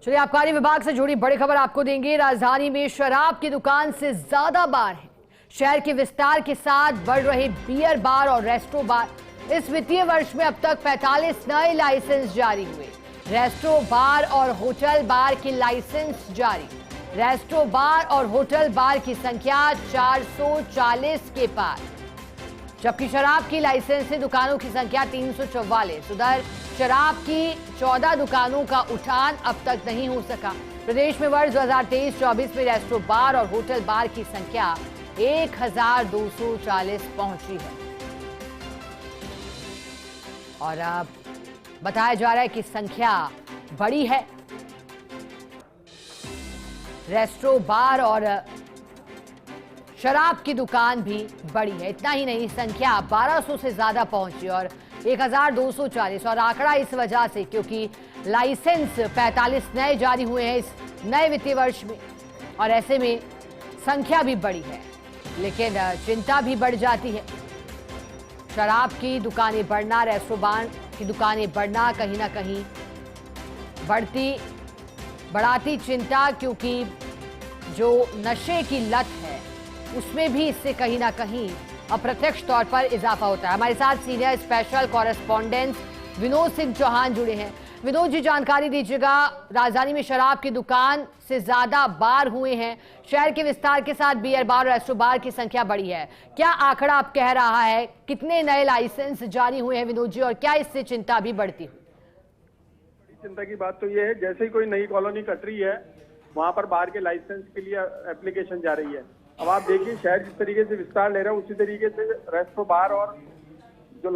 चलिए आबकारी विभाग से जुड़ी बड़ी खबर आपको देंगे। राजधानी में शराब की दुकान से ज्यादा बार है। शहर के विस्तार के साथ बढ़ रहे बियर बार और रेस्ट्रो बार। इस वित्तीय वर्ष में अब तक 45 नए लाइसेंस जारी हुए। रेस्ट्रो बार और होटल बार के लाइसेंस जारी। रेस्ट्रो बार और होटल बार की संख्या 440 के पार, जबकि शराब की लाइसेंसी दुकानों की संख्या 344। उधर शराब की 14 दुकानों का उठान अब तक नहीं हो सका। प्रदेश में वर्ष 2023-24 में रेस्ट्रो बार और होटल बार की संख्या 1240 पहुंची है। और अब बताया जा रहा है कि संख्या बड़ी है। रेस्ट्रो बार और शराब की दुकान भी बड़ी है। इतना ही नहीं, संख्या 1200 से ज्यादा पहुंची और 1240। और आंकड़ा इस वजह से क्योंकि लाइसेंस 45 नए जारी हुए हैं इस नए वित्तीय वर्ष में, और ऐसे में संख्या भी बड़ी है, लेकिन चिंता भी बढ़ जाती है। शराब की दुकानें बढ़ना, रेस्टोरेंट की दुकानें बढ़ना कहीं ना कहीं बढ़ाती चिंता, क्योंकि जो नशे की लत है उसमें भी इससे कहीं ना कहीं अप्रत्यक्ष तौर पर इजाफा होता है। हमारे साथ senior special correspondent Vinod Singh Chauhan जुड़े हैं। विनोद जी, जानकारी दीजिएगा। राजधानी में शराब की दुकान से ज्यादा बार हुए हैं। शहर के विस्तार के साथ बियर बार और रेस्ट्रो बार की संख्या बढ़ी है। क्या आंकड़ा अब कह रहा है? कितने नए लाइसेंस जारी हुए हैं विनोद जी, और क्या इससे चिंता भी बढ़ती हुई? चिंता की बात तो ये है, जैसे ही कोई नई कॉलोनी कट रही है वहां पर बार के लाइसेंस के लिए एप्लीकेशन जा रही है। अब आप देखिए, शहर जिस तरीके से विस्तार ले रहा है उसी तरीके से रेस्टो बार और जो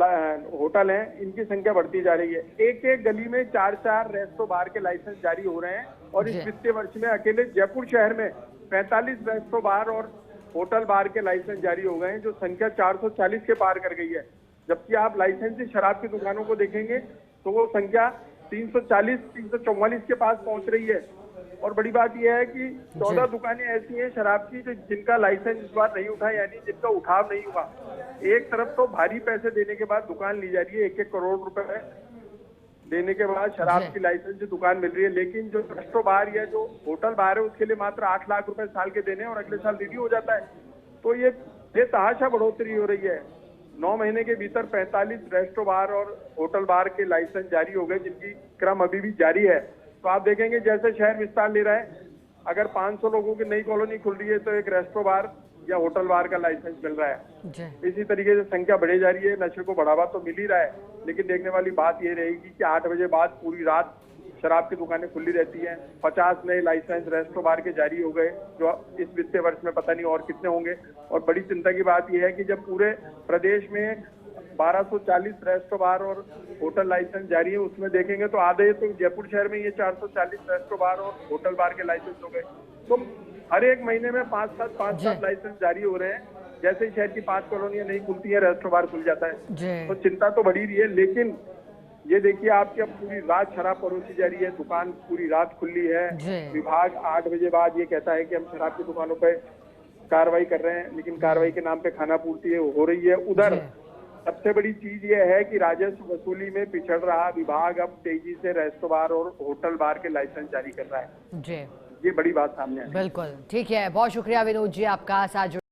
होटल हैं इनकी संख्या बढ़ती जा रही है। एक एक गली में 4-4 रेस्टो बार के लाइसेंस जारी हो रहे हैं। और इस वित्तीय वर्ष में अकेले जयपुर शहर में 45 रेस्टो बार और होटल बार के लाइसेंस जारी हो गए हैं, जो संख्या 440 के पार कर गई है। जबकि आप लाइसेंसी शराब की दुकानों को देखेंगे तो वो संख्या 340-344 के पास पहुंच रही है। और बड़ी बात यह है कि 14 दुकानें ऐसी हैं शराब की जिनका लाइसेंस इस बार नहीं उठा, यानी जिनका उठाव नहीं हुआ। एक तरफ तो भारी पैसे देने के बाद दुकान ली जा रही है, 1-1 करोड़ रुपए देने के बाद शराब की लाइसेंस की दुकान मिल रही है, लेकिन जो रेस्टो बार या जो होटल बार है उसके लिए मात्र 8 लाख रुपए साल के देने और अगले साल रिन्यू हो जाता है। तो ये बेतहाशा बढ़ोतरी हो रही है। 9 महीने के भीतर 45 रेस्टो बार और होटल बार के लाइसेंस जारी हो गए, जिनकी क्रम अभी भी जारी है। तो आप देखेंगे जैसे शहर विस्तार ले रहा है, अगर 500 लोगों की नई कॉलोनी खुल रही है तो एक रेस्टो बार या होटल बार का लाइसेंस मिल रहा है। इसी तरीके से संख्या बढ़े जा रही है। नशे को बढ़ावा तो मिल ही रहा है, लेकिन देखने वाली बात ये रहेगी कि 8 बजे बाद पूरी रात शराब की दुकानें खुली रहती हैं। 50 नए लाइसेंस रेस्टो बार के जारी हो गए, जो इस वित्तीय वर्ष में पता नहीं और कितने होंगे। और बड़ी चिंता की बात यह है कि जब पूरे प्रदेश में 1240 रेस्टो बार और होटल लाइसेंस जारी है, उसमें देखेंगे तो आधे तो जयपुर शहर में ये 440 रेस्टो बार और होटल बार के लाइसेंस हो गए। तो हर एक महीने में 5-7 लाइसेंस जारी हो रहे हैं। जैसे ही शहर की 5 कॉलोनियां नहीं खुलती है, रेस्टो बार खुल जाता है। तो चिंता तो बढ़ी रही है, लेकिन ये देखिए आपकी अब पूरी रात शराब परोसी जा रही है, दुकान पूरी रात खुली है। विभाग 8 बजे बाद ये कहता है कि हम शराब की दुकानों पे कार्रवाई कर रहे हैं, लेकिन कार्रवाई के नाम पे खाना पूर्ति हो रही है। उधर सबसे बड़ी चीज ये है कि राजस्व वसूली में पिछड़ रहा विभाग अब तेजी से रेस्टो बार और होटल बार के लाइसेंस जारी कर रहा है। ये बड़ी बात सामने है। बिल्कुल ठीक है, बहुत शुक्रिया विनोद जी आपका साथ